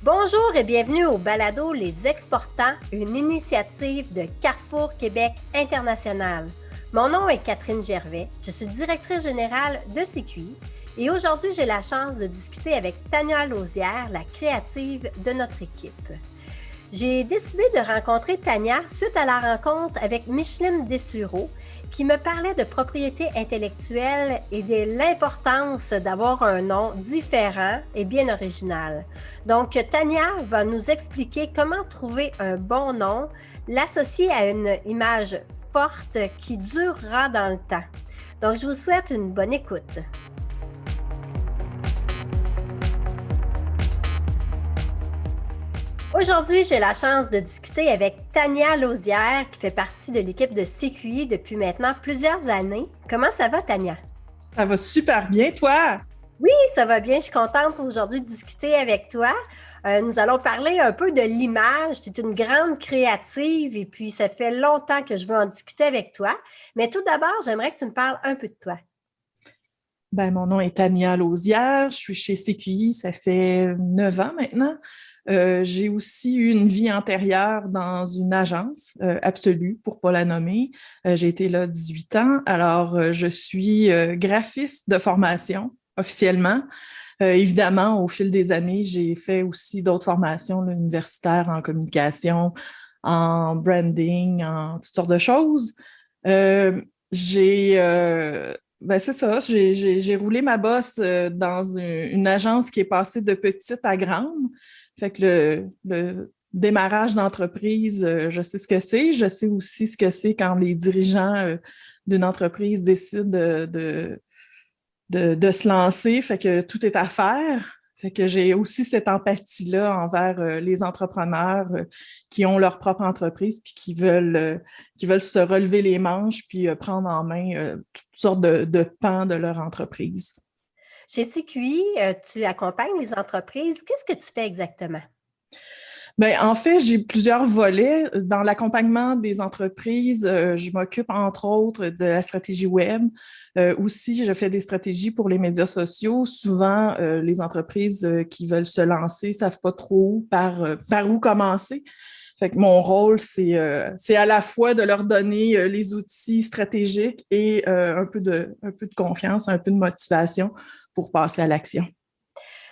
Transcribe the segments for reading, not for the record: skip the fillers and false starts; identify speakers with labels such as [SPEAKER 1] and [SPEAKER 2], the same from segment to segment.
[SPEAKER 1] Bonjour et bienvenue au balado Les Exportants, une initiative de Carrefour Québec International. Mon nom est Catherine Gervais, je suis directrice générale de CQI et aujourd'hui j'ai la chance de discuter avec Tania Lauzière, la créative de notre équipe. J'ai décidé de rencontrer Tania suite à la rencontre avec Micheline Dessureau qui me parlait de propriété intellectuelle et de l'importance d'avoir un nom différent et bien original. Donc, Tania va nous expliquer comment trouver un bon nom, l'associer à une image forte qui durera dans le temps. Donc, je vous souhaite une bonne écoute. Aujourd'hui, j'ai la chance de discuter avec Tania Lauzière, qui fait partie de l'équipe de CQI depuis maintenant plusieurs années. Comment ça va, Tania?
[SPEAKER 2] Ça va super bien, toi?
[SPEAKER 1] Oui, ça va bien. Je suis contente aujourd'hui de discuter avec toi. Nous allons parler un peu de l'image. Tu es une grande créative et puis ça fait longtemps que je veux en discuter avec toi. Mais tout d'abord, j'aimerais que tu me parles un peu de toi.
[SPEAKER 2] Mon nom est Tania Lauzière, je suis chez CQI, ça fait 9 ans maintenant. J'ai aussi eu une vie antérieure dans une agence absolue, pour ne pas la nommer. J'ai été là 18 ans. Alors, je suis graphiste de formation officiellement. Évidemment, au fil des années, j'ai fait aussi d'autres formations là, universitaires en communication, en branding, en toutes sortes de choses. Euh, j'ai c'est ça, j'ai roulé ma bosse dans une agence qui est passée de petite à grande. Fait que le démarrage d'entreprise, je sais ce que c'est. Je sais aussi ce que c'est quand les dirigeants d'une entreprise décident de se lancer. Fait que tout est à faire. Fait que j'ai aussi cette empathie-là envers les entrepreneurs qui ont leur propre entreprise puis qui veulent se relever les manches puis prendre en main toutes sortes de pans de leur entreprise.
[SPEAKER 1] Chez CQI, tu accompagnes les entreprises. Qu'est-ce que tu fais exactement?
[SPEAKER 2] En fait, j'ai plusieurs volets. Dans l'accompagnement des entreprises, je m'occupe entre autres de la stratégie web. Aussi, je fais des stratégies pour les médias sociaux. Souvent, les entreprises qui veulent se lancer ne savent pas trop par où commencer. Fait que mon rôle, c'est à la fois de leur donner les outils stratégiques et un peu de confiance, un peu de motivation pour passer à l'action.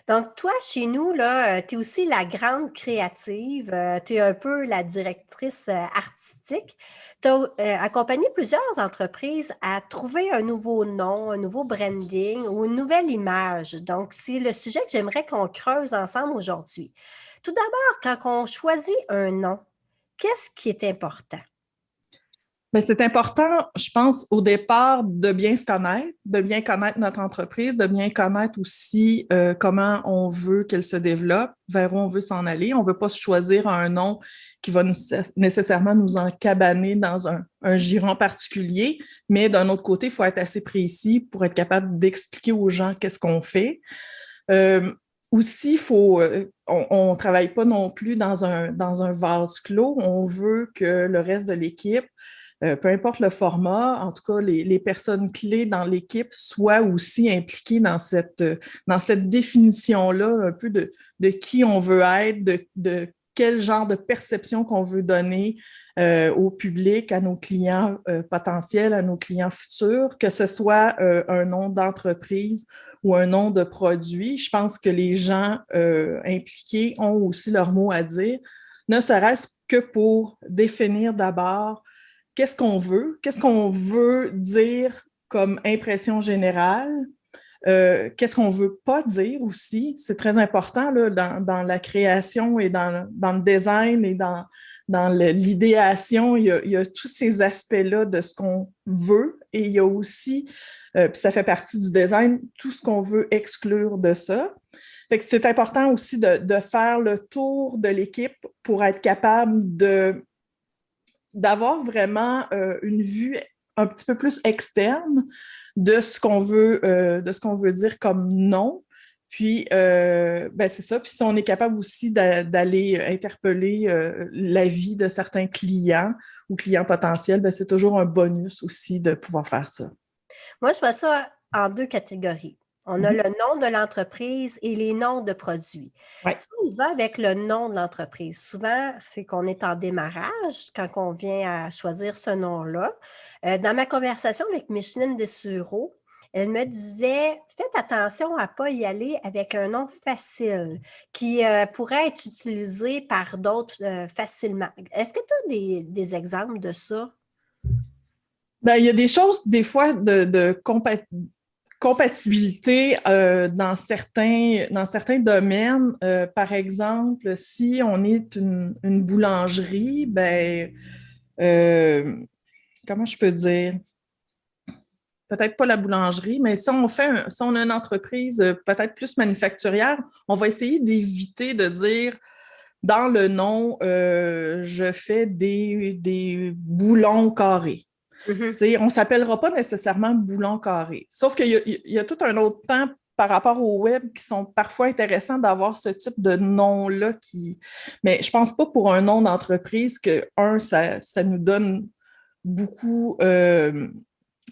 [SPEAKER 1] Donc, toi, chez nous, là, tu es aussi la grande créative, tu es un peu la directrice artistique. Tu as accompagné plusieurs entreprises à trouver un nouveau nom, un nouveau branding ou une nouvelle image. Donc, c'est le sujet que j'aimerais qu'on creuse ensemble aujourd'hui. Tout d'abord, quand on choisit un nom, qu'est-ce qui est important?
[SPEAKER 2] C'est important, je pense, au départ, de bien se connaître, de bien connaître notre entreprise, de bien connaître aussi comment on veut qu'elle se développe, vers où on veut s'en aller. On ne veut pas se choisir un nom qui va nécessairement nous encabaner dans un giron particulier, mais d'un autre côté, il faut être assez précis pour être capable d'expliquer aux gens qu'est-ce qu'on fait. Euh, Aussi, on ne travaille pas non plus dans un vase clos. On veut que le reste de l'équipe peu importe le format, en tout cas, les personnes clés dans l'équipe soient aussi impliquées dans cette définition-là, un peu de qui on veut être, de quel genre de perception qu'on veut donner au public, à nos clients potentiels, à nos clients futurs, que ce soit un nom d'entreprise ou un nom de produit. Je pense que les gens impliqués ont aussi leur mot à dire, ne serait-ce que pour définir d'abord qu'est-ce qu'on veut dire comme impression générale, qu'est-ce qu'on ne veut pas dire aussi. C'est très important là, dans la création et dans le design et dans l'idéation. Il y a tous ces aspects-là de ce qu'on veut et il y a aussi, puis ça fait partie du design, tout ce qu'on veut exclure de ça. Fait que c'est important aussi de faire le tour de l'équipe pour être capable d'avoir vraiment une vue un petit peu plus externe de ce qu'on veut dire comme nom. Puis, c'est ça. Puis, si on est capable aussi d'aller interpeller l'avis de certains clients ou clients potentiels, c'est toujours un bonus aussi de pouvoir faire ça.
[SPEAKER 1] Moi, je vois ça en deux catégories. On a
[SPEAKER 2] Mhm.
[SPEAKER 1] le nom de l'entreprise et les noms de produits.
[SPEAKER 2] Ouais.
[SPEAKER 1] Si on va avec le nom de l'entreprise, souvent, c'est qu'on est en démarrage quand on vient à choisir ce nom-là. Dans ma conversation avec Micheline Dessureau, elle me disait, faites attention à ne pas y aller avec un nom facile qui pourrait être utilisé par d'autres facilement. Est-ce que tu as des exemples de ça?
[SPEAKER 2] Ben, il y a des choses, des fois, de compatibilité dans certains domaines. Par exemple, si on est une boulangerie, ben, euh, comment je peux dire? Peut-être pas la boulangerie, mais si on a une entreprise peut-être plus manufacturière, on va essayer d'éviter de dire dans le nom, je fais des boulons carrés.
[SPEAKER 1] Mhm.
[SPEAKER 2] On ne s'appellera pas nécessairement boulon carré. Sauf qu'il y a tout un autre pan par rapport au web qui sont parfois intéressants d'avoir ce type de nom-là. Mais je ne pense pas pour un nom d'entreprise que, ça nous donne beaucoup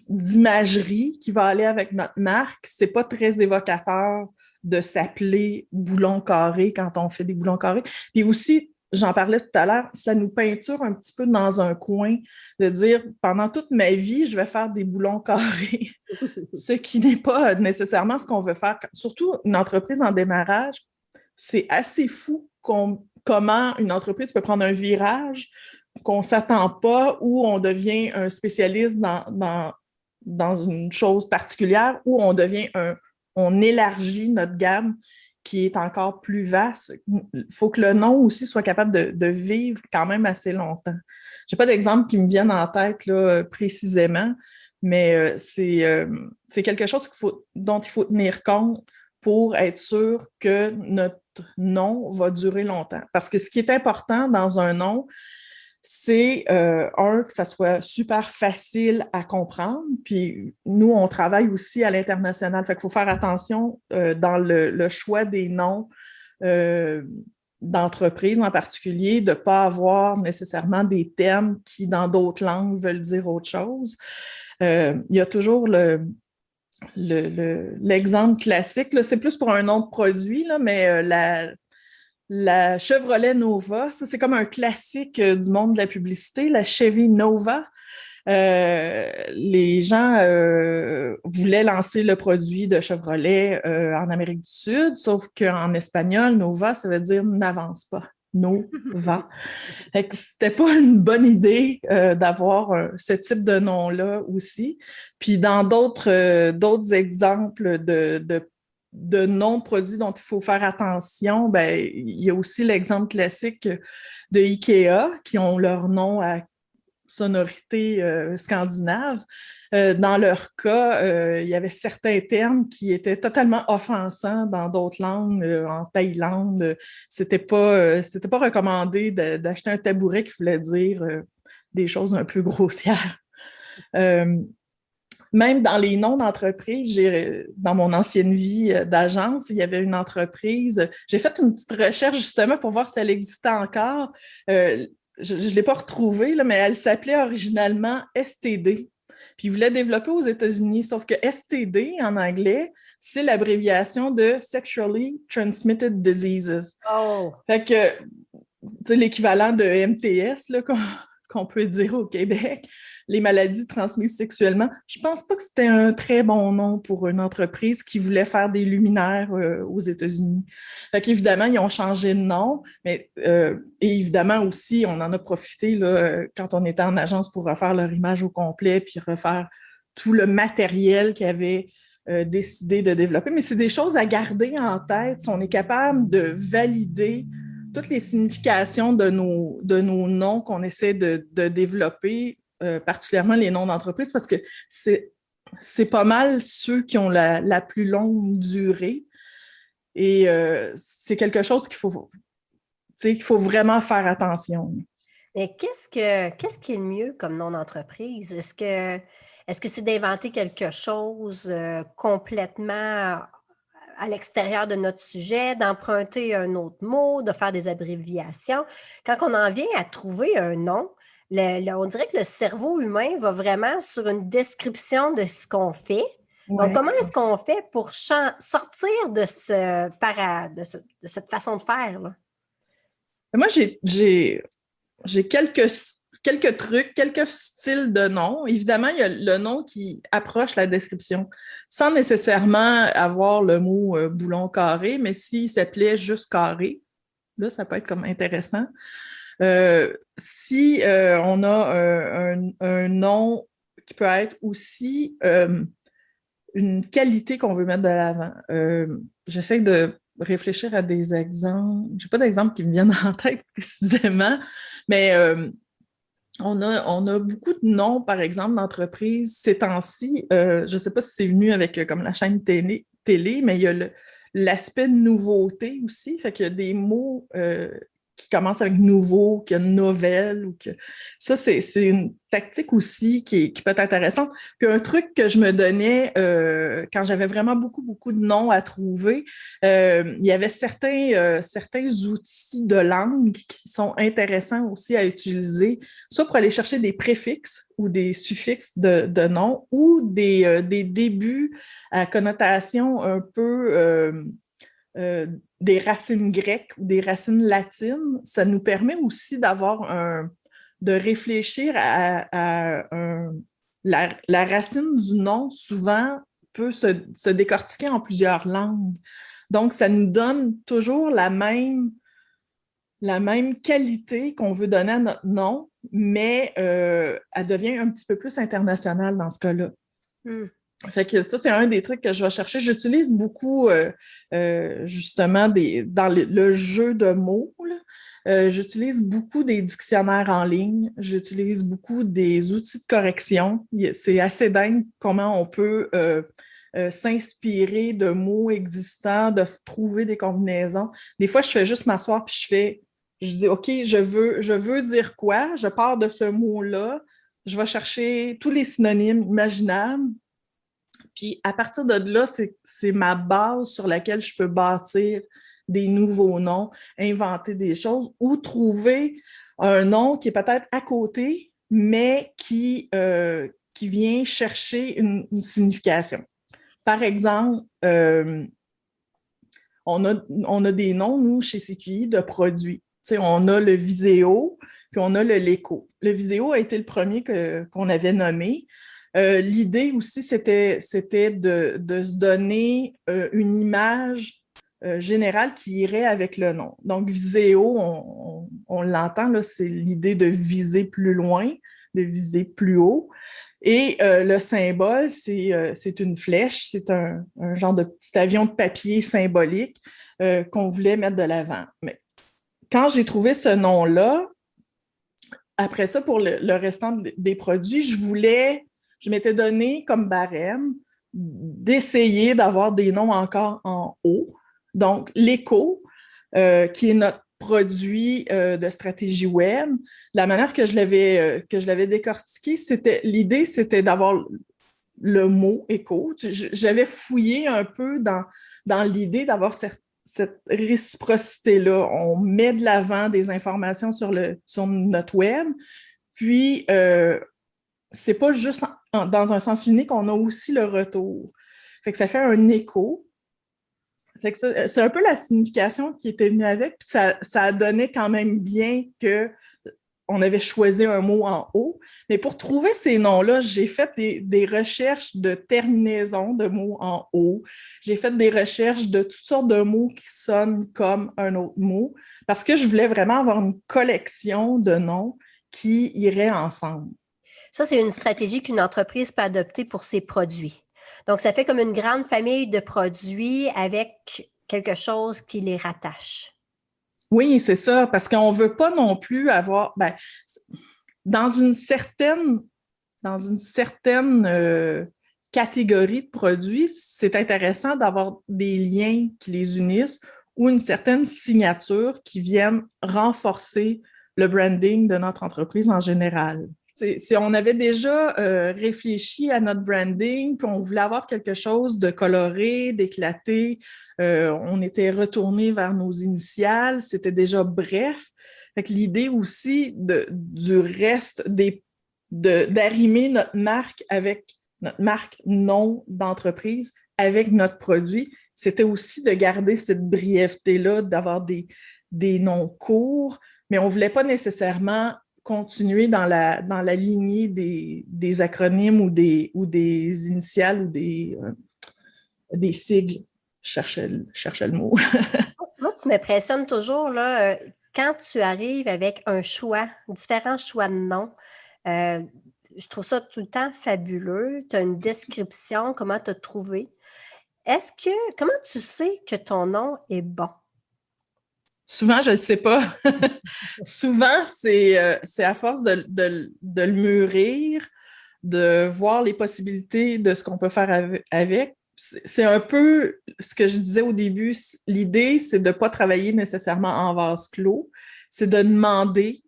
[SPEAKER 2] d'imagerie qui va aller avec notre marque. C'est pas très évocateur de s'appeler boulon carré quand on fait des boulons carrés. Puis aussi, j'en parlais tout à l'heure, ça nous peinture un petit peu dans un coin de dire pendant toute ma vie, je vais faire des boulons carrés, ce qui n'est pas nécessairement ce qu'on veut faire. Surtout une entreprise en démarrage, c'est assez fou comment une entreprise peut prendre un virage qu'on ne s'attend pas, où on devient un spécialiste dans une chose particulière, où on élargit notre gamme qui est encore plus vaste. Il faut que le nom aussi soit capable de vivre quand même assez longtemps. Je n'ai pas d'exemple qui me viennent en tête là, précisément, mais c'est quelque chose dont il faut tenir compte pour être sûr que notre nom va durer longtemps. Parce que ce qui est important dans un nom, c'est que ça soit super facile à comprendre. Puis nous, on travaille aussi à l'international. Fait qu'il faut faire attention dans le choix des noms euh, d'entreprises en particulier, de ne pas avoir nécessairement des termes qui, dans d'autres langues, veulent dire autre chose. Il y a toujours l'exemple classique, là, c'est plus pour un nom de produit, là, mais la Chevrolet Nova, ça c'est comme un classique du monde de la publicité, la Chevy Nova. Les gens voulaient lancer le produit de Chevrolet en Amérique du Sud, sauf qu'en espagnol, Nova, ça veut dire n'avance pas. Nova. Fait que c'était pas une bonne idée d'avoir ce type de nom-là aussi. Puis dans d'autres exemples de non-produits dont il faut faire attention, ben, il y a aussi l'exemple classique de IKEA qui ont leur nom à sonorité scandinave. Dans leur cas, il y avait certains termes qui étaient totalement offensants dans d'autres langues. En Thaïlande, c'était pas recommandé d'acheter un tabouret qui voulait dire des choses un peu grossières. Euh, Même dans les noms d'entreprise, dans mon ancienne vie d'agence, il y avait une entreprise. J'ai fait une petite recherche justement pour voir si elle existait encore. Je ne l'ai pas retrouvée, là, mais elle s'appelait originalement STD. Puis ils voulaient développer aux États-Unis, sauf que STD en anglais, c'est l'abréviation de Sexually Transmitted Diseases.
[SPEAKER 1] Oh,
[SPEAKER 2] Fait que, tu sais, l'équivalent de MTS, là, qu'on peut dire au Québec, les maladies transmises sexuellement. Je pense pas que c'était un très bon nom pour une entreprise qui voulait faire des luminaires aux États-Unis. Fait qu'évidemment, ils ont changé de nom, mais et évidemment aussi, on en a profité là, quand on était en agence pour refaire leur image au complet, puis refaire tout le matériel qu'ils avaient décidé de développer. Mais c'est des choses à garder en tête si on est capable de valider toutes les significations de nos noms qu'on essaie de développer, particulièrement les noms d'entreprise, parce que c'est pas mal ceux qui ont la plus longue durée. Et c'est quelque chose qu'il faut vraiment faire attention.
[SPEAKER 1] mais qu'est-ce qui est le mieux comme nom d'entreprise? Est-ce que c'est d'inventer quelque chose complètement à l'extérieur de notre sujet, d'emprunter un autre mot, de faire des abréviations? Quand on en vient à trouver un nom, on dirait que le cerveau humain va vraiment sur une description de ce qu'on fait Donc,
[SPEAKER 2] Ouais.
[SPEAKER 1] comment est-ce qu'on fait pour sortir de de cette façon de faire, là?
[SPEAKER 2] Moi, j'ai quelques trucs, quelques styles de noms. Évidemment, il y a le nom qui approche la description, sans nécessairement avoir le mot boulon carré, mais s'il s'appelait juste carré, là, ça peut être comme intéressant. Si on a un nom qui peut être aussi une qualité qu'on veut mettre de l'avant. J'essaie de réfléchir à des exemples. Je n'ai pas d'exemples qui me viennent en tête précisément, mais on a beaucoup de noms, par exemple, d'entreprises ces temps-ci. Je ne sais pas si c'est venu avec comme la chaîne télé, mais il y a l'aspect nouveauté aussi. Fait qu'il y a des mots qui commencent avec nouveau, qu'il y a nouvelle. Ça, c'est une tactique aussi qui peut être intéressante. Puis un truc que je me donnais quand j'avais vraiment beaucoup de noms à trouver, il y avait certains outils de langue qui sont intéressants aussi à utiliser, soit pour aller chercher des préfixes ou des suffixes de noms ou des débuts à connotation un peu des racines grecques ou des racines latines. Ça nous permet aussi de réfléchir la racine du nom, souvent, peut se décortiquer en plusieurs langues. Donc, ça nous donne toujours la même qualité qu'on veut donner à notre nom, mais elle devient un petit peu plus internationale dans ce cas-là.
[SPEAKER 1] Hmm.
[SPEAKER 2] Fait que ça, c'est un des trucs que je vais chercher. J'utilise beaucoup, justement, dans le jeu de mots, là. J'utilise beaucoup des dictionnaires en ligne. J'utilise beaucoup des outils de correction. C'est assez dingue comment on peut s'inspirer de mots existants, de trouver des combinaisons. Des fois, je fais juste m'asseoir puis je dis, OK, je veux dire quoi? Je pars de ce mot-là. Je vais chercher tous les synonymes imaginables. Puis à partir de là, c'est ma base sur laquelle je peux bâtir des nouveaux noms, inventer des choses ou trouver un nom qui est peut-être à côté, mais qui vient chercher une signification. Par exemple, on a des noms, nous, chez CQI, de produits. Tu sais, on a le Viséo, puis on a le Léco. Le Viséo a été le premier qu'on avait nommé. L'idée aussi, c'était de se donner une image générale qui irait avec le nom. Donc, Viséo, on l'entend, là, c'est l'idée de viser plus loin, de viser plus haut. Et le symbole, c'est une flèche, c'est un genre de petit avion de papier symbolique qu'on voulait mettre de l'avant. Mais quand j'ai trouvé ce nom-là, après ça, pour le restant des produits, je m'étais donné comme barème d'essayer d'avoir des noms encore en haut. Donc, l'éco, qui est notre produit de stratégie web, la manière que je l'avais décortiqué, l'idée, c'était d'avoir le mot éco. J'avais fouillé un peu dans l'idée d'avoir cette réciprocité-là. On met de l'avant des informations sur notre web, puis c'est pas juste dans un sens unique, on a aussi le retour. Fait que ça fait un écho. Fait que c'est un peu la signification qui était venue avec, puis ça a donné quand même bien qu'on avait choisi un mot en haut. Mais pour trouver ces noms-là, j'ai fait des recherches de terminaison de mots en haut. J'ai fait des recherches de toutes sortes de mots qui sonnent comme un autre mot, parce que je voulais vraiment avoir une collection de noms qui iraient ensemble.
[SPEAKER 1] Ça, c'est une stratégie qu'une entreprise peut adopter pour ses produits. Donc, ça fait comme une grande famille de produits avec quelque chose qui les rattache.
[SPEAKER 2] Oui, c'est ça, parce qu'on ne veut pas non plus avoir... dans une certaine catégorie de produits, c'est intéressant d'avoir des liens qui les unissent ou une certaine signature qui vienne renforcer le branding de notre entreprise en général. Si on avait déjà réfléchi à notre branding, puis on voulait avoir quelque chose de coloré, d'éclaté, on était retourné vers nos initiales, c'était déjà bref. Fait que l'idée aussi du reste d'arrimer notre marque avec notre marque nom d'entreprise avec notre produit, c'était aussi de garder cette brièveté-là, d'avoir des noms courts, mais on ne voulait pas nécessairement continuer dans la lignée des acronymes ou des initiales ou des sigles. Je cherchais le mot.
[SPEAKER 1] Moi, tu m'impressionnes toujours, là, quand tu arrives avec un choix, différents choix de noms. euh, je trouve ça tout le temps fabuleux. Tu as une description, comment tu as trouvé. Comment tu sais que ton nom est bon?
[SPEAKER 2] Souvent, je ne le sais pas. Souvent, c'est à force de le mûrir, de voir les possibilités de ce qu'on peut faire avec. C'est un peu ce que je disais au début. L'idée, c'est de ne pas travailler nécessairement en vase clos, c'est de demander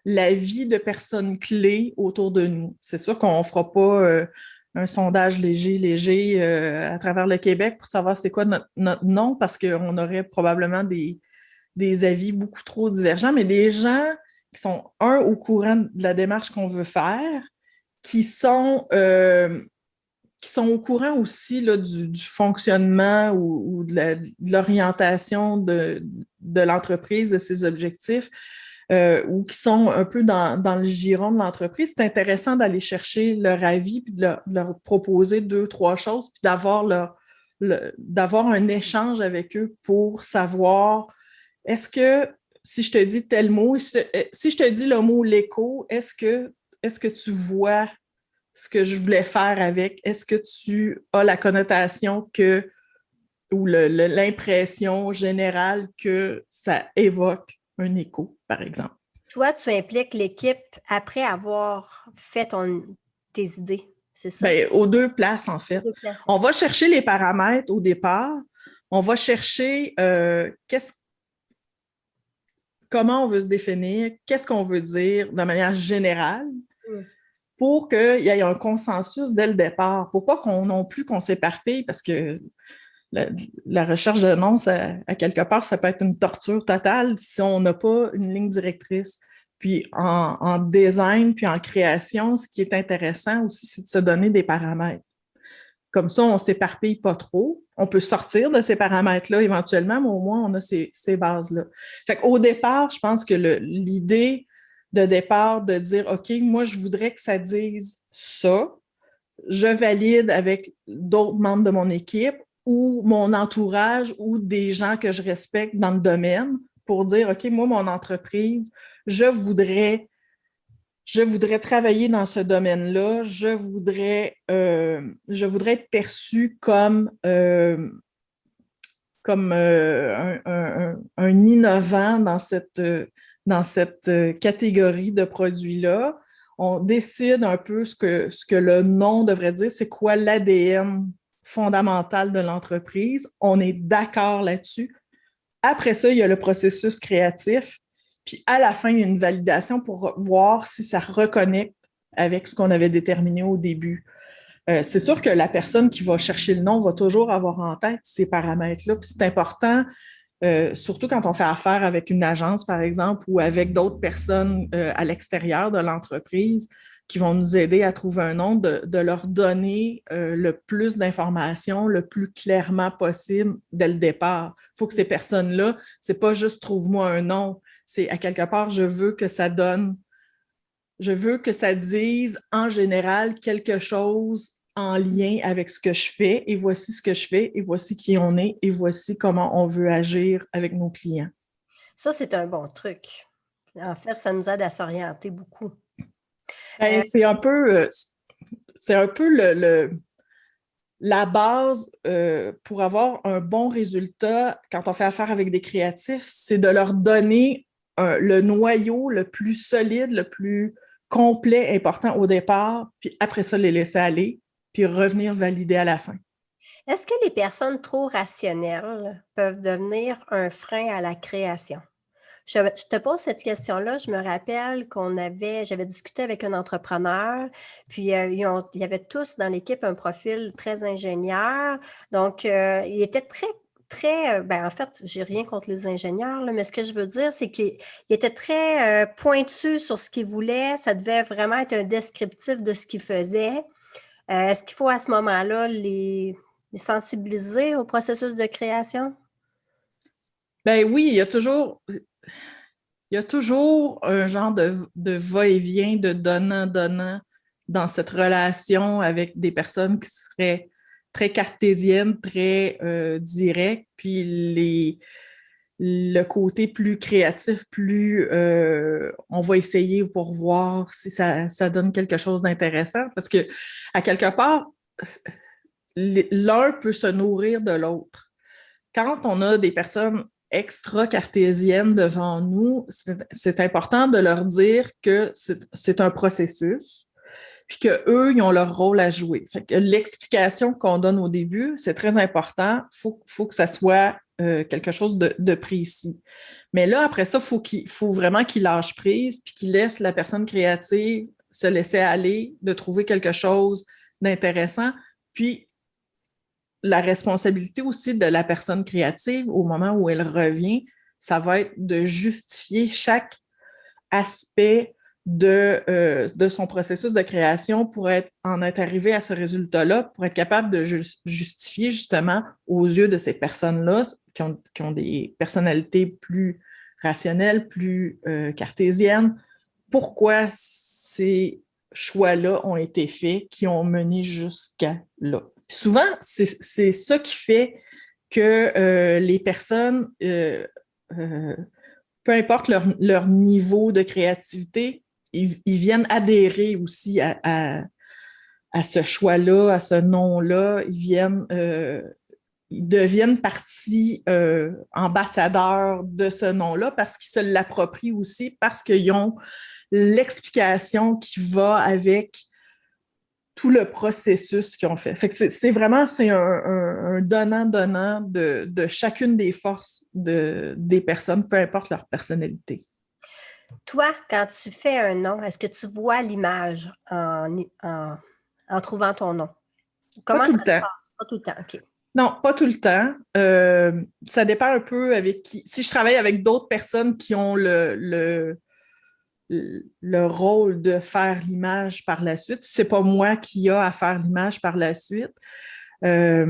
[SPEAKER 2] l'avis de personnes clés autour de nous. C'est sûr qu'on ne fera pas un sondage léger à travers le Québec pour savoir c'est quoi notre nom, parce qu'on aurait probablement des avis beaucoup trop divergents, mais des gens qui sont, au courant de la démarche qu'on veut faire, qui sont, euh, qui sont au courant aussi là, du fonctionnement ou de l'orientation de l'entreprise, de ses objectifs, ou qui sont un peu dans le giron de l'entreprise. C'est intéressant d'aller chercher leur avis, puis de leur proposer 2, 3 choses, puis d'avoir un échange avec eux pour savoir est-ce que si je te dis tel mot, si je te dis le mot l'écho, est-ce que tu vois ce que je voulais faire avec? Est-ce que tu as la connotation ou l'impression générale que ça évoque un écho, par exemple?
[SPEAKER 1] Toi, tu impliques l'équipe après avoir fait tes idées, c'est ça?
[SPEAKER 2] Bien, aux deux places, en fait.
[SPEAKER 1] Deux places.
[SPEAKER 2] On va chercher les paramètres au départ. On va chercher comment on veut se définir, qu'est-ce qu'on veut dire de manière générale pour qu'il y ait un consensus dès le départ, pour pas qu'on non plus qu'on s'éparpille, parce que la recherche de nom, à quelque part, ça peut être une torture totale si on n'a pas une ligne directrice. Puis en design, puis en création, ce qui est intéressant aussi, c'est de se donner des paramètres. Comme ça, on ne s'éparpille pas trop. On peut sortir de ces paramètres-là éventuellement, mais au moins, on a ces bases-là. Fait qu'au départ, je pense que l'idée de départ de dire, OK, moi, je voudrais que ça dise ça, je valide avec d'autres membres de mon équipe ou mon entourage ou des gens que je respecte dans le domaine pour dire, OK, moi, mon entreprise, je voudrais travailler dans ce domaine-là, je voudrais être perçu comme un innovant dans cette catégorie de produits-là. On décide un peu ce que le nom devrait dire, c'est quoi l'ADN fondamental de l'entreprise. On est d'accord là-dessus. Après ça, il y a le processus créatif. Puis à la fin, il y a une validation pour voir si ça reconnecte avec ce qu'on avait déterminé au début. C'est sûr que la personne qui va chercher le nom va toujours avoir en tête ces paramètres-là. Puis c'est important, surtout quand on fait affaire avec une agence, par exemple, ou avec d'autres personnes à l'extérieur de l'entreprise qui vont nous aider à trouver un nom, de leur donner le plus d'informations, le plus clairement possible dès le départ. Il faut que ces personnes-là, c'est pas juste trouve-moi un nom, c'est à quelque part, je veux que ça dise en général quelque chose en lien avec ce que je fais, et voici ce que je fais, et voici qui on est, et voici comment on veut agir avec nos clients.
[SPEAKER 1] Ça, c'est un bon truc. En fait, ça nous aide à s'orienter beaucoup.
[SPEAKER 2] Ben, c'est un peu la base pour avoir un bon résultat quand on fait affaire avec des créatifs, c'est de leur donner le noyau le plus solide, le plus complet, important au départ, puis après ça, les laisser aller, puis revenir valider à la fin.
[SPEAKER 1] Est-ce que les personnes trop rationnelles peuvent devenir un frein à la création? Je te pose cette question-là. Je me rappelle j'avais discuté avec un entrepreneur, puis il y avait tous dans l'équipe un profil très ingénieur. Donc, il était très, très, en fait, j'ai rien contre les ingénieurs, là, mais ce que je veux dire, c'est qu'il était très pointu sur ce qu'il voulait. Ça devait vraiment être un descriptif de ce qu'il faisait. Est-ce qu'il faut à ce moment-là les sensibiliser au processus de création?
[SPEAKER 2] Ben oui, il y a toujours un genre de va-et-vient, de donnant-donnant dans cette relation avec des personnes qui seraient très cartésiennes, très directes, puis le côté plus créatif, plus on va essayer pour voir si ça donne quelque chose d'intéressant. Parce que, à quelque part, l'un peut se nourrir de l'autre. Quand on a des personnes extra-cartésiennes devant nous, c'est important de leur dire que c'est un processus, puis qu'eux, ils ont leur rôle à jouer. Fait que l'explication qu'on donne au début, c'est très important. Faut que ça soit quelque chose de précis. Mais là, après ça, faut vraiment qu'ils lâchent prise, puis qu'ils laissent la personne créative se laisser aller, de trouver quelque chose d'intéressant. Puis, la responsabilité aussi de la personne créative, au moment où elle revient, ça va être de justifier chaque aspect de son processus de création pour en être arrivé à ce résultat-là, pour être capable de justifier justement aux yeux de ces personnes-là qui ont des personnalités plus rationnelles, plus cartésiennes, pourquoi ces choix-là ont été faits, qui ont mené jusqu'à là. Puis souvent, c'est ça qui fait que les personnes, peu importe leur niveau de créativité, ils viennent adhérer aussi à ce choix-là, à ce nom-là. Ils deviennent partie ambassadeurs de ce nom-là parce qu'ils se l'approprient aussi, parce qu'ils ont l'explication qui va avec tout le processus qu'ils ont fait. Fait que c'est vraiment un donnant-donnant de chacune des forces des personnes, peu importe leur personnalité.
[SPEAKER 1] Toi, quand tu fais un nom, est-ce que tu vois l'image en trouvant ton nom?
[SPEAKER 2] Pas
[SPEAKER 1] Comment
[SPEAKER 2] tout
[SPEAKER 1] ça
[SPEAKER 2] le
[SPEAKER 1] se
[SPEAKER 2] temps.
[SPEAKER 1] passe? Pas tout le temps, OK.
[SPEAKER 2] Non, pas tout le temps. Ça dépend un peu avec qui. Si je travaille avec d'autres personnes qui ont le rôle de faire l'image par la suite, si c'est pas moi qui a à faire l'image par la suite, pas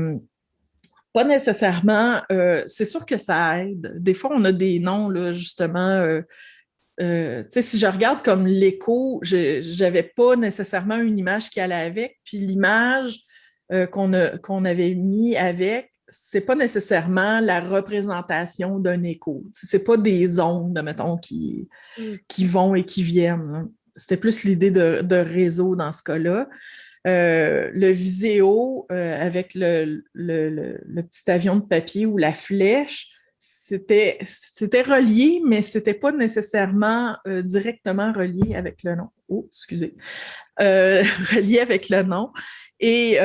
[SPEAKER 2] nécessairement. C'est sûr que ça aide. Des fois, on a des noms, là, justement. Tu sais, si je regarde comme l'écho, je n'avais pas nécessairement une image qui allait avec. Puis l'image qu'on avait mis avec, c'est pas nécessairement la représentation d'un écho. C'est pas des ondes, mettons, qui vont et qui viennent, là. C'était plus l'idée de réseau dans ce cas-là. Le viséo avec le petit avion de papier ou la flèche, c'était relié, mais c'était pas nécessairement directement relié avec le nom. Oh, excusez. Relié avec le nom. Et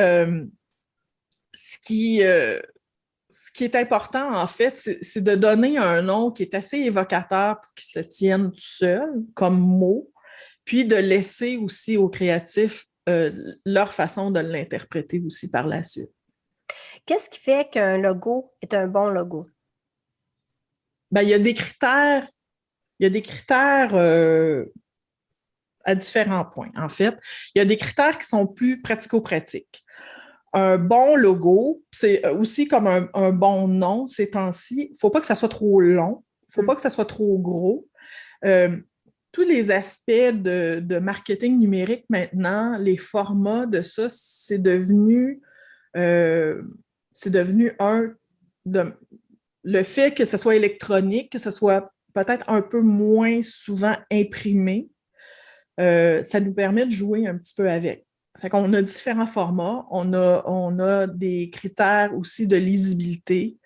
[SPEAKER 2] ce qui est important, en fait, c'est de donner un nom qui est assez évocateur pour qu'il se tienne tout seul, comme mot, puis de laisser aussi aux créatifs leur façon de l'interpréter aussi par la suite.
[SPEAKER 1] Qu'est-ce qui fait qu'un logo est un bon logo?
[SPEAKER 2] Ben, il y a des critères à différents points, en fait. Il y a des critères qui sont plus pratico-pratiques. Un bon logo, c'est aussi comme un bon nom ces temps-ci. Il ne faut pas que ça soit trop long, il ne faut pas que ça soit trop gros. Tous les aspects de marketing numérique maintenant, les formats de ça, c'est devenu le fait que ce soit électronique, que ce soit peut-être un peu moins souvent imprimé, ça nous permet de jouer un petit peu avec. Fait qu'on a différents formats, on a des critères aussi de lisibilité.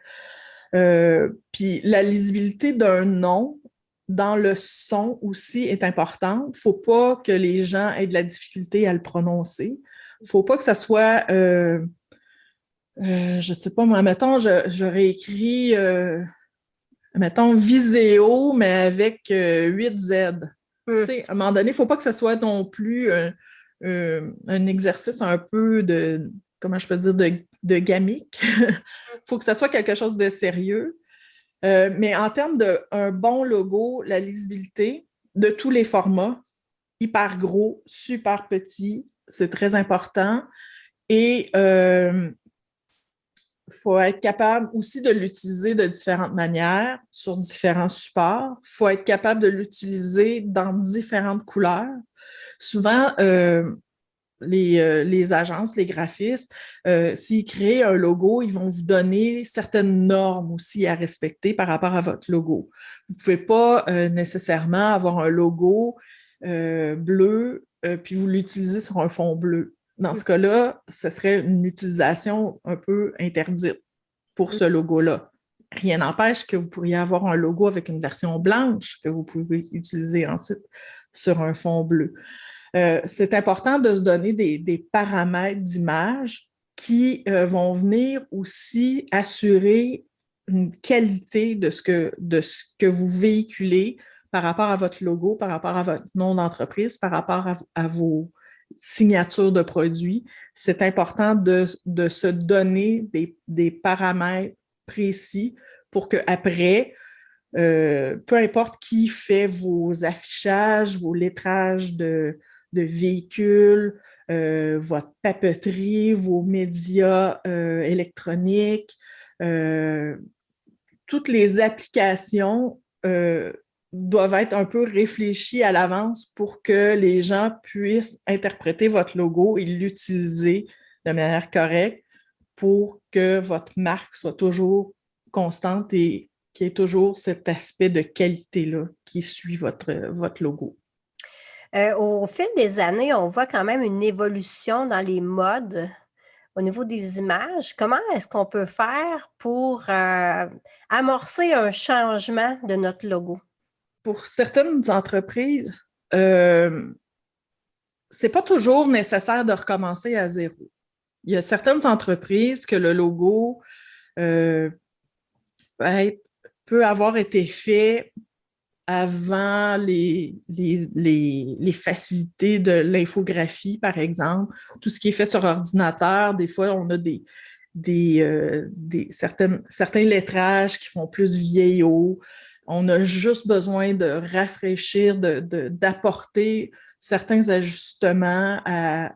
[SPEAKER 2] Puis la lisibilité d'un nom dans le son aussi est importante. Il ne faut pas que les gens aient de la difficulté à le prononcer. Il ne faut pas que ça soit, je ne sais pas, moi, mettons, j'aurais écrit, mettons, Viséo, mais avec 8 Z. Tu sais, à un moment donné, il ne faut pas que ce soit non plus un exercice un peu de, comment je peux dire, de gamique. Il faut que ce soit quelque chose de sérieux. Mais en termes d'un bon logo, la lisibilité de tous les formats, hyper gros, super petit, c'est très important. Et faut être capable aussi de l'utiliser de différentes manières, sur différents supports. Il faut être capable de l'utiliser dans différentes couleurs. Souvent, les agences, les graphistes, s'ils créent un logo, ils vont vous donner certaines normes aussi à respecter par rapport à votre logo. Vous ne pouvez pas nécessairement avoir un logo bleu puis vous l'utilisez sur un fond bleu. Dans ce cas-là, ce serait une utilisation un peu interdite pour ce logo-là. Rien n'empêche que vous pourriez avoir un logo avec une version blanche que vous pouvez utiliser ensuite sur un fond bleu. C'est important de se donner des paramètres d'image qui vont venir aussi assurer une qualité de ce que vous véhiculez par rapport à votre logo, par rapport à votre nom d'entreprise, par rapport à vos signatures de produits. C'est important de se donner des paramètres précis pour qu'après, peu importe qui fait vos affichages, vos lettrages de véhicules, votre papeterie, vos médias électroniques, toutes les applications doivent être un peu réfléchies à l'avance pour que les gens puissent interpréter votre logo et l'utiliser de manière correcte pour que votre marque soit toujours constante et qu'il y ait toujours cet aspect de qualité-là qui suit votre logo.
[SPEAKER 1] Au fil des années, on voit quand même une évolution dans les modes au niveau des images. Comment est-ce qu'on peut faire pour amorcer un changement de notre logo?
[SPEAKER 2] Pour certaines entreprises, c'est pas toujours nécessaire de recommencer à zéro. Il y a certaines entreprises que le logo peut avoir été fait avant les facilités de l'infographie, par exemple. Tout ce qui est fait sur ordinateur, des fois, on a certains lettrages qui font plus vieillot. On a juste besoin de rafraîchir, d'apporter certains ajustements à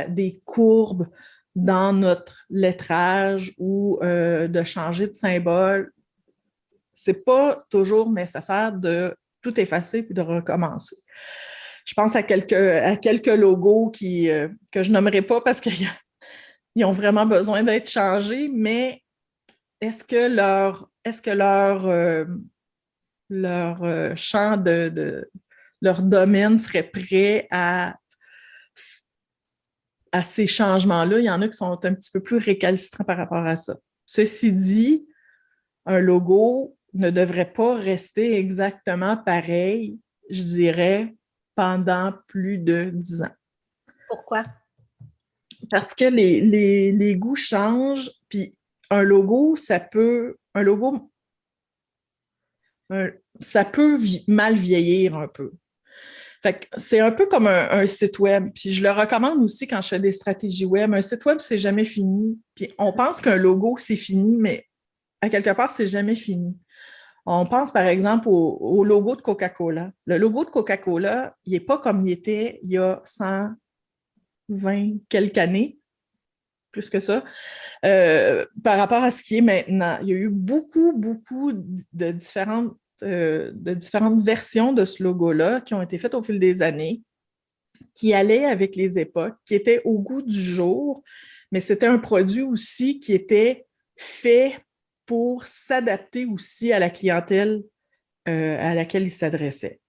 [SPEAKER 2] des courbes dans notre lettrage ou de changer de symbole. C'est pas toujours nécessaire de tout effacer puis de recommencer. Je pense à quelques logos que je nommerai pas parce qu'ils ont vraiment besoin d'être changés, mais est-ce que leur champ leur domaine serait prêt à ces changements-là? Il y en a qui sont un petit peu plus récalcitrants par rapport à ça. Ceci dit, un logo ne devrait pas rester exactement pareil, je dirais, pendant plus de 10 ans.
[SPEAKER 1] Pourquoi?
[SPEAKER 2] Parce que les goûts changent, puis un logo, ça peut mal vieillir un peu. Fait que c'est un peu comme un site web. Puis je le recommande aussi quand je fais des stratégies web. Un site web, c'est jamais fini. Puis on pense qu'un logo, c'est fini, mais à quelque part, c'est jamais fini. On pense par exemple au logo de Coca-Cola. Le logo de Coca-Cola, il n'est pas comme il était il y a 120 quelques années, plus que ça, par rapport à ce qui est maintenant. Il y a eu beaucoup de différentes versions de ce logo-là qui ont été faites au fil des années, qui allaient avec les époques, qui étaient au goût du jour, mais c'était un produit aussi qui était fait pour s'adapter aussi à la clientèle à laquelle il s'adressait.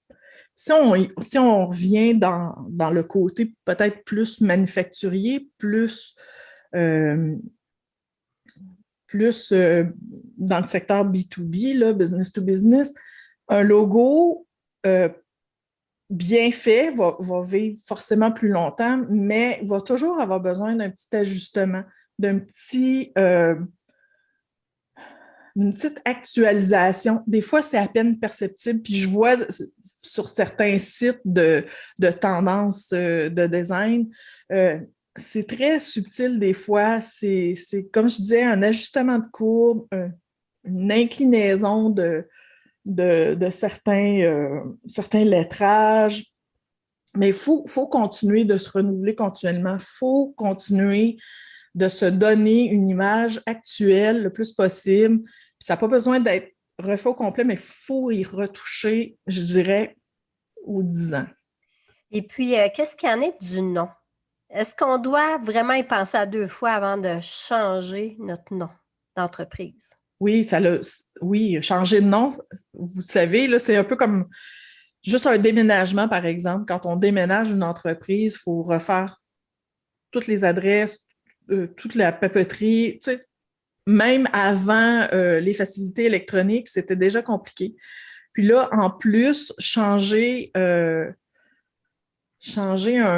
[SPEAKER 2] Si on revient dans le côté peut-être plus manufacturier, plus dans le secteur B2B, là, business to business, un logo bien fait va vivre forcément plus longtemps, mais va toujours avoir besoin d'un petit ajustement, une petite actualisation. Des fois, c'est à peine perceptible. Puis je vois sur certains sites de tendance de design, c'est très subtil des fois. C'est comme je disais, un ajustement de courbe, une inclinaison de certains lettrages. Mais il faut continuer de se renouveler continuellement. Il faut continuer de se donner une image actuelle le plus possible. Puis ça n'a pas besoin d'être refait au complet, mais il faut y retoucher, je dirais, aux 10 ans.
[SPEAKER 1] Et puis, qu'est-ce qu'il y en est du nom? Est-ce qu'on doit vraiment y penser à 2 fois avant de changer notre nom d'entreprise?
[SPEAKER 2] Oui, oui, changer de nom, vous savez, là, c'est un peu comme juste un déménagement, par exemple. Quand on déménage une entreprise, il faut refaire toutes les adresses, toute la papeterie. Tu sais, même avant les facilités électroniques, c'était déjà compliqué. Puis là, en plus, changer un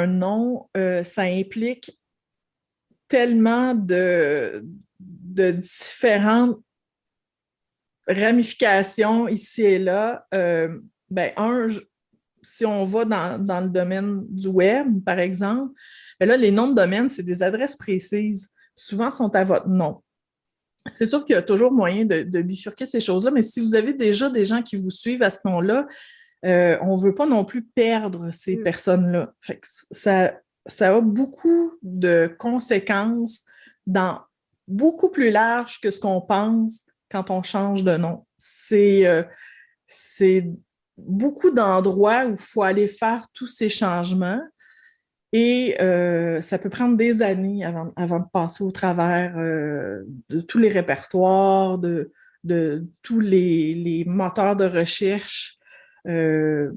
[SPEAKER 2] nom, ça implique tellement de différentes ramifications ici et là. Si on va dans le domaine du web, par exemple, ben là, les noms de domaine, c'est des adresses précises. Souvent, sont à votre nom. C'est sûr qu'il y a toujours moyen de bifurquer ces choses-là, mais si vous avez déjà des gens qui vous suivent à ce nom-là, on ne veut pas non plus perdre ces personnes-là. Fait que ça a beaucoup de conséquences beaucoup plus large que ce qu'on pense quand on change de nom. C'est beaucoup d'endroits où il faut aller faire tous ces changements et ça peut prendre des années avant de passer au travers de tous les répertoires, de tous les moteurs de recherche. Euh,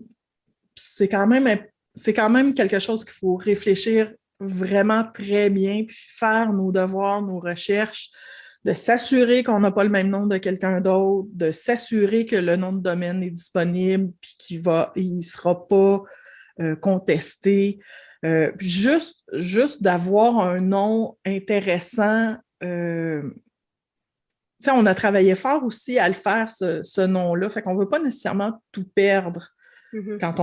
[SPEAKER 2] c'est quand même quelque chose qu'il faut réfléchir vraiment très bien, puis faire nos devoirs, nos recherches, de s'assurer qu'on n'a pas le même nom de quelqu'un d'autre, de s'assurer que le nom de domaine est disponible, puis il ne sera pas contesté. Juste d'avoir un nom intéressant. On a travaillé fort aussi à le faire, ce nom-là. Fait qu'on ne veut pas nécessairement tout perdre quand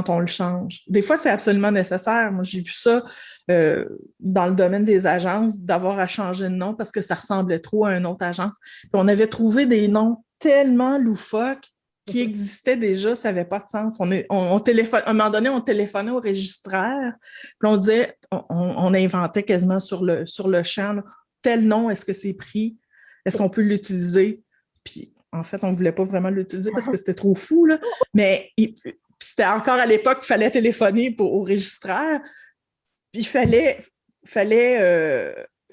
[SPEAKER 2] on le change. Des fois, c'est absolument nécessaire. Moi, j'ai vu ça dans le domaine des agences, d'avoir à changer de nom parce que ça ressemblait trop à une autre agence. Puis on avait trouvé des noms tellement loufoques qui existaient déjà, ça n'avait pas de sens. À un moment donné, on téléphonait au registraire, puis on disait, on inventait quasiment sur le champ, là, tel nom, est-ce que c'est pris? Est-ce qu'on peut l'utiliser? Puis en fait, on ne voulait pas vraiment l'utiliser parce que c'était trop fou, là. Mais c'était encore à l'époque qu'il fallait téléphoner au registraire. Puis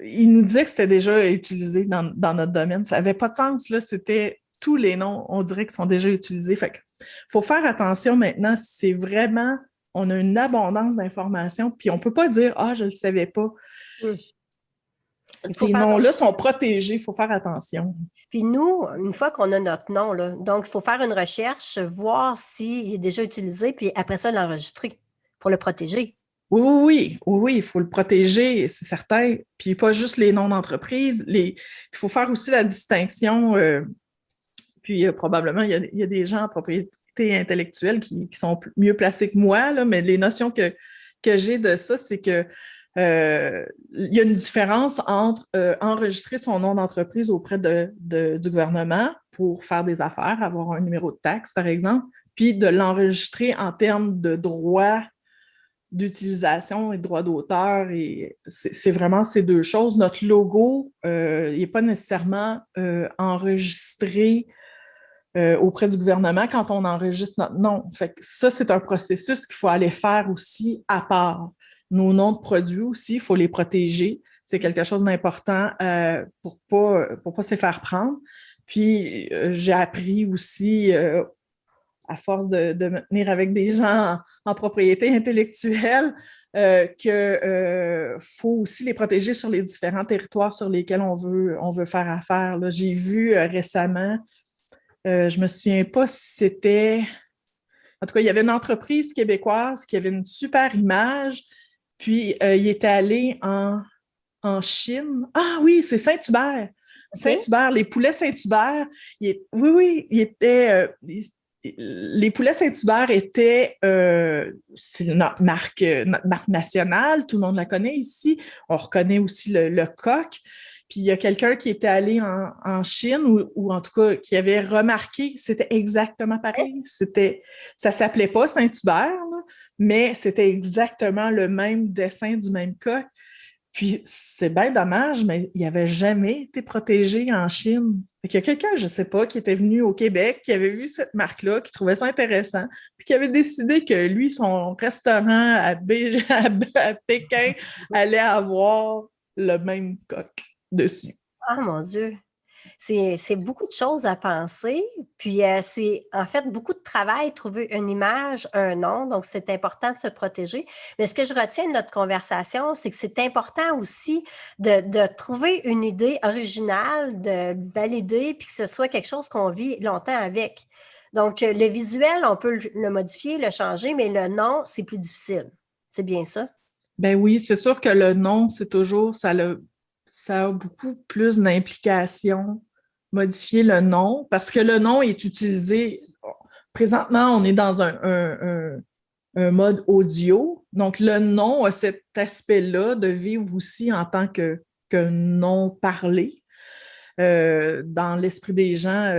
[SPEAKER 2] il nous disait que c'était déjà utilisé dans notre domaine. Ça n'avait pas de sens, là. C'était tous les noms, on dirait qu'ils sont déjà utilisés. Fait qu'il faut faire attention maintenant. C'est vraiment, on a une abondance d'informations, puis on ne peut pas dire « Ah, je ne le savais pas ». Ces noms-là sont protégés, il faut faire attention.
[SPEAKER 1] Puis nous, une fois qu'on a notre nom, là, donc il faut faire une recherche, voir s'il est déjà utilisé, puis après ça, l'enregistrer pour le protéger.
[SPEAKER 2] Oui, il faut le protéger, c'est certain. Puis pas juste les noms d'entreprise. Il faut faire aussi la distinction. Puis probablement, il y a des gens en propriété intellectuelle qui sont mieux placés que moi, là, mais les notions que j'ai de ça, c'est que il y a une différence entre enregistrer son nom d'entreprise auprès du gouvernement pour faire des affaires, avoir un numéro de taxe, par exemple, puis de l'enregistrer en termes de droits d'utilisation et de droits d'auteur. Et c'est vraiment ces deux choses. Notre logo n'est pas nécessairement enregistré auprès du gouvernement quand on enregistre notre nom. Fait que ça, c'est un processus qu'il faut aller faire aussi à part. Nos noms de produits aussi, il faut les protéger. C'est quelque chose d'important pour pas se faire prendre. Puis, j'ai appris aussi, à force de me tenir avec des gens en propriété intellectuelle, qu'il faut aussi les protéger sur les différents territoires sur lesquels on veut faire affaire. Là, j'ai vu récemment, je me souviens pas si c'était... En tout cas, il y avait une entreprise québécoise qui avait une super image, puis il était allé en Chine. Ah oui, c'est Saint-Hubert. Okay. Saint-Hubert, les poulets Saint-Hubert. Les poulets Saint-Hubert étaient, c'est notre marque nationale, tout le monde la connaît ici. On reconnaît aussi le coq. Puis il y a quelqu'un qui était allé en Chine ou en tout cas qui avait remarqué que c'était exactement pareil. Ça s'appelait pas Saint-Hubert, là, mais c'était exactement le même dessin du même coq. Puis c'est bien dommage, mais il n'avait jamais été protégé en Chine. Il y a quelqu'un, je ne sais pas, qui était venu au Québec, qui avait vu cette marque-là, qui trouvait ça intéressant, puis qui avait décidé que lui, son restaurant à Pékin allait avoir le même coq dessus.
[SPEAKER 1] Ah, mon Dieu! C'est beaucoup de choses à penser, puis c'est en fait beaucoup de travail, trouver une image, un nom, donc c'est important de se protéger. Mais ce que je retiens de notre conversation, c'est que c'est important aussi de trouver une idée originale, de valider, puis que ce soit quelque chose qu'on vit longtemps avec. Donc, le visuel, on peut le modifier, le changer, mais le nom, c'est plus difficile. C'est bien ça?
[SPEAKER 2] Ben oui, c'est sûr que le nom, c'est toujours, ça a beaucoup plus d'implications, modifier le nom, parce que le nom est utilisé. Présentement, on est dans un mode audio, donc le nom a cet aspect-là de vivre aussi en tant que nom parlé. Dans l'esprit des gens,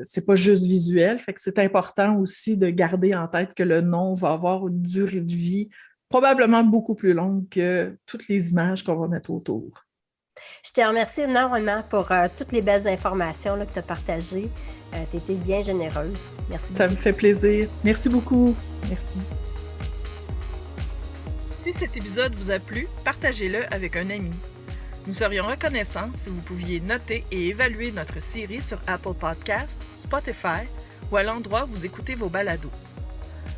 [SPEAKER 2] c'est pas juste visuel, fait que c'est important aussi de garder en tête que le nom va avoir une durée de vie probablement beaucoup plus longue que toutes les images qu'on va mettre autour.
[SPEAKER 1] Je te remercie énormément pour toutes les belles informations là, que tu as partagées. Tu as été bien généreuse. Merci beaucoup.
[SPEAKER 2] Ça me fait plaisir. Merci beaucoup. Merci.
[SPEAKER 3] Si cet épisode vous a plu, partagez-le avec un ami. Nous serions reconnaissants si vous pouviez noter et évaluer notre série sur Apple Podcasts, Spotify ou à l'endroit où vous écoutez vos balados.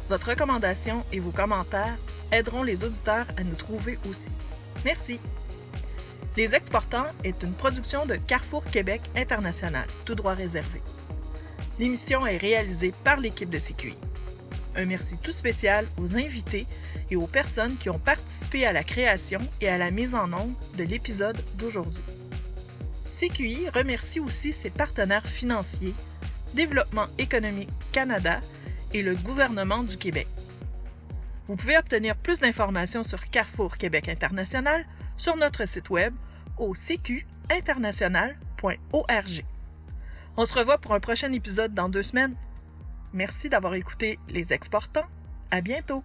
[SPEAKER 3] Votre recommandation et vos commentaires aideront les auditeurs à nous trouver aussi. Merci! Les Exportants est une production de Carrefour Québec International, tout droit réservé. L'émission est réalisée par l'équipe de CQI. Un merci tout spécial aux invités et aux personnes qui ont participé à la création et à la mise en onde de l'épisode d'aujourd'hui. CQI remercie aussi ses partenaires financiers, Développement économique Canada et le gouvernement du Québec. Vous pouvez obtenir plus d'informations sur Carrefour Québec International sur notre site web au cqinternational.org. On se revoit pour un prochain épisode dans 2 semaines. Merci d'avoir écouté Les Exportants. À bientôt!